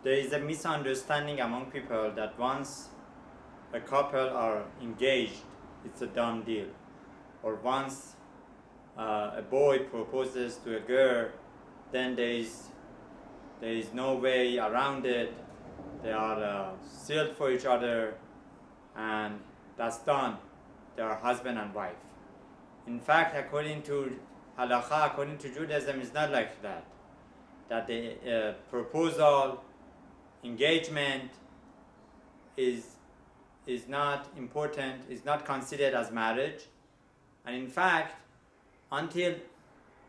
there is a misunderstanding among people that once a couple are engaged, it's a done deal. Or once a boy proposes to a girl, then there is no way around it. They are sealed for each other, and that's done. They are husband and wife. In fact, according to halakha, according to Judaism, it's not like that. That the proposal, engagement is not important, is not considered as marriage. And in fact, until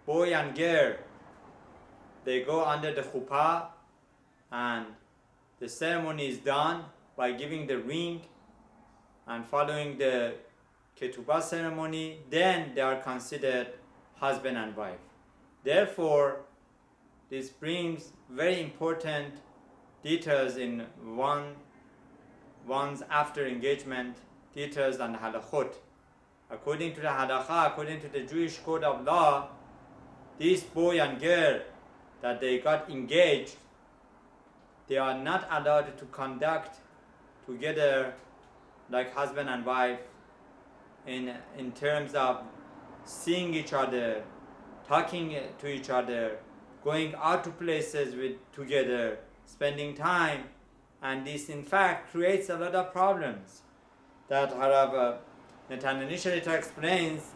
boy and girl, they go under the chuppah and the ceremony is done by giving the ring and following the ketubah ceremony, then they are considered husband and wife. Therefore, this brings very important details in one's after engagement details and halachot. According to the halakha, according to the Jewish code of law, this boy and girl that they got engaged, they are not allowed to conduct together like husband and wife in terms of seeing each other, talking to each other, going out to places together, spending time, and this in fact creates a lot of problems. That Harav Shlita explains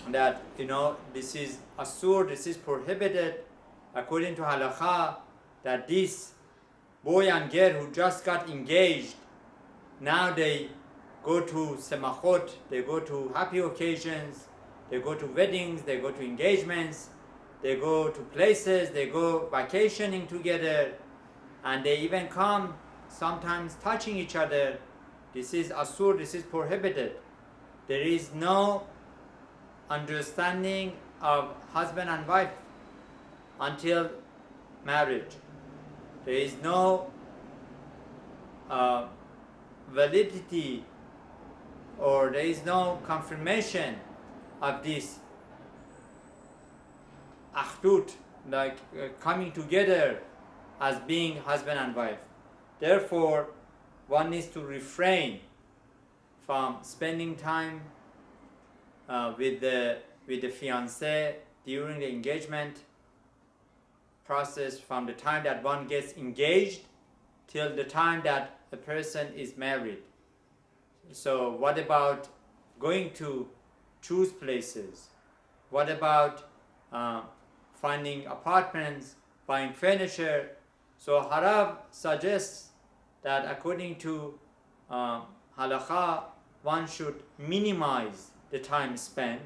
that this is asur, this is prohibited according to halakha, that this boy and girl who just got engaged, now they go to semachot, they go to happy occasions, they go to weddings, they go to engagements, they go to places, they go vacationing together, and they even come sometimes touching each other. This is asur, this is prohibited. There is no understanding of husband and wife until marriage. There is no validity, or there is no confirmation of this achdut, like coming together as being husband and wife. Therefore, one needs to refrain from spending time with the fiancé during the engagement process, from the time that one gets engaged till the time that a person is married. So what about going to choose places? What about finding apartments, buying furniture? So Harav suggests that according to halakha, one should minimize the time spent,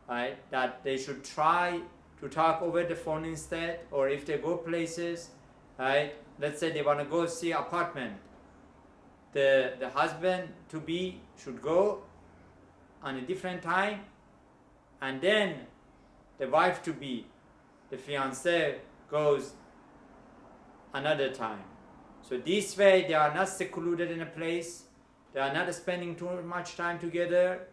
right? That they should try to talk over the phone instead, or if they go places, right? Let's say they want to go see apartment. The husband to be should go on a different time, and then the wife to be, the fiancé, goes another time. So this way they are not secluded in a place, they are not spending too much time together.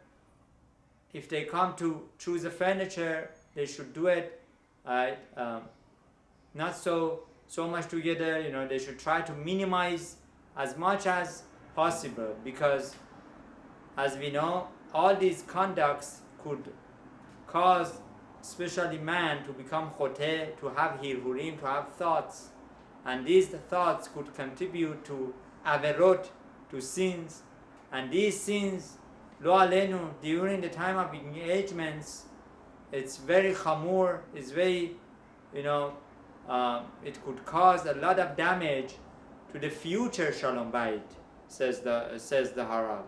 If they come to choose a furniture, they should do it not so much together. They should try to minimize as much as possible, because as we know, all these conducts could cause especially man to become choteh, to have hirhurim, to have thoughts, and these thoughts could contribute to averot, to sins, and these sins, lo alenu, during the time of engagements, it's very chamur, it's very, it could cause a lot of damage to the future shalom bayit, says the Harav.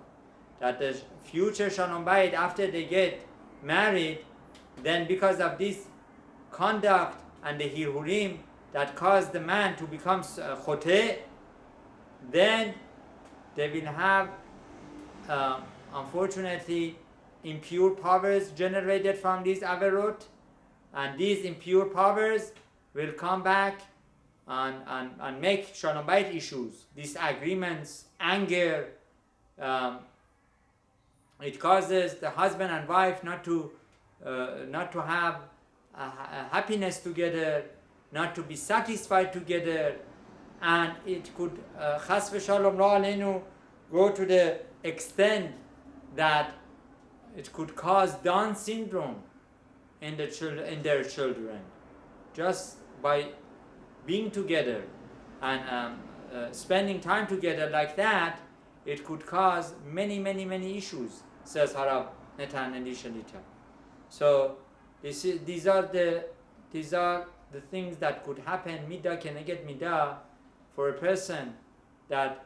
That the future shalom bayit, after they get married, then because of this conduct and the hirhurim that caused the man to become choteh, then they will have, unfortunately, impure powers generated from these averot, and these impure powers will come back and make shalom bayit issues, disagreements, anger. It causes the husband and wife not to have a happiness together, not to be satisfied together, and it could chas v'shalom lo aleinu go to the extent that it could cause Down syndrome in their children, just by being together and spending time together like that. It could cause many issues, says Harav Netan and Shlita. So these are the things that could happen, midah keneged midah, for a person that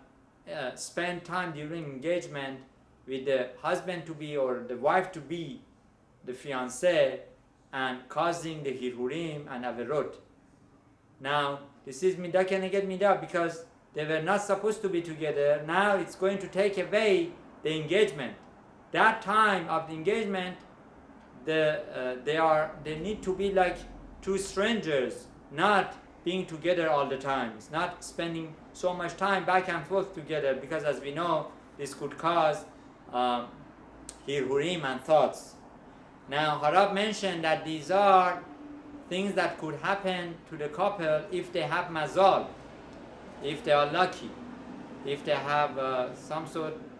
spend time during engagement with the husband to be or the wife to be, the fiancé, and causing the hirhurim and averot. Now this is midah keneged midah because they were not supposed to be together. Now it's going to take away the engagement. That time of the engagement, they need to be like two strangers, not being together all the time. It's not spending so much time back and forth together, because as we know, this could cause hirhurim and thoughts. Now Harav mentioned that these are things that could happen to the couple if they have mazal, if they are lucky, if they have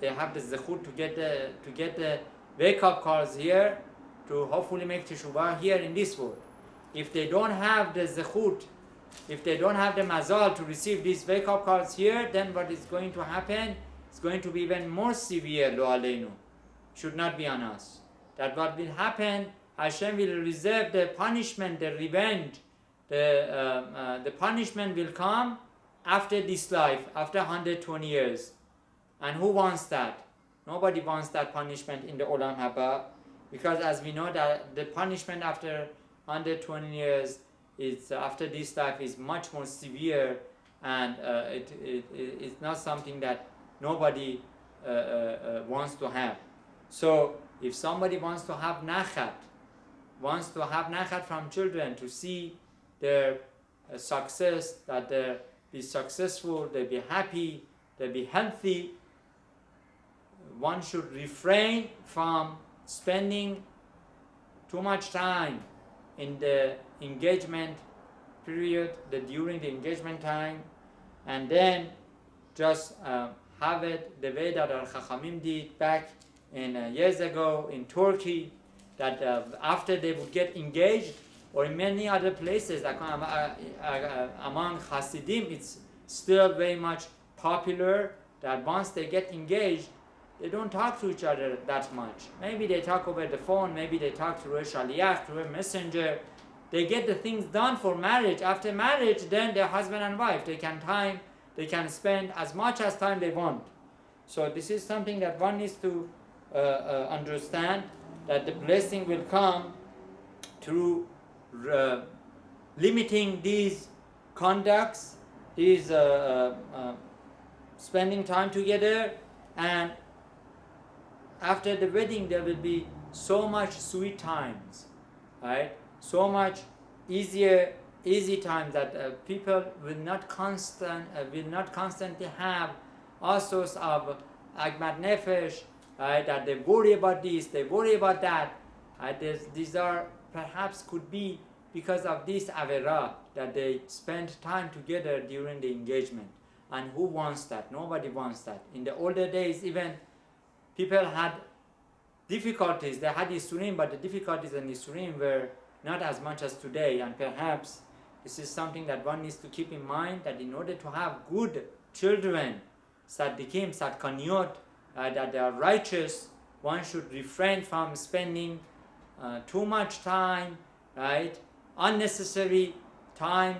they have the zechut to get the wake-up calls here, to hopefully make teshuvah here in this world. If they don't have the zechut, if they don't have the mazal to receive these wake-up calls here, then what is going to happen is going to be even more severe, lo aleinu. Should not be on us. That what will happen, Hashem will reserve the punishment, the revenge, the punishment will come after this life, after 120 years. And who wants that? Nobody wants that punishment in the Olam Haba, because as we know that the punishment after 120 years is after this life is much more severe, and it's not something that nobody wants to have. So if somebody wants to have nachat from children, to see their success, that they be successful, they be happy, they be healthy, one should refrain from spending too much time in the engagement period, during the engagement time, and then just have it the way that our Chachamim did back in years ago in Turkey, that after they would get engaged, or in many other places like among Hasidim, it's still very much popular that once they get engaged, they don't talk to each other that much. Maybe they talk over the phone, maybe they talk through a shaliach, through a messenger. They get the things done for marriage. After marriage, then they're husband and wife. They can spend as much as time they want. So this is something that one needs to understand, that the blessing will come through limiting these conducts, these spending time together, and after the wedding there will be so much sweet times, right? So much easy times that people will not constantly have all sorts of agmat nefesh, right? That they worry about this, they worry about that. These are perhaps could be because of this avera, that they spend time together during the engagement. And who wants that? Nobody wants that. In the older days, even people had difficulties. They had Yisurim, but the difficulties in Yisurim were not as much as today. And perhaps this is something that one needs to keep in mind, that in order to have good children, tzaddikim, tzadkaniot, that they are righteous, one should refrain from spending too much time, right? Unnecessary time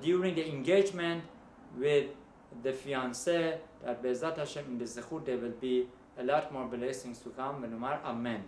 during the engagement with the fiancé, that Be'ezat Hashem in the Zechut there will be a lot more blessings to come. Amen.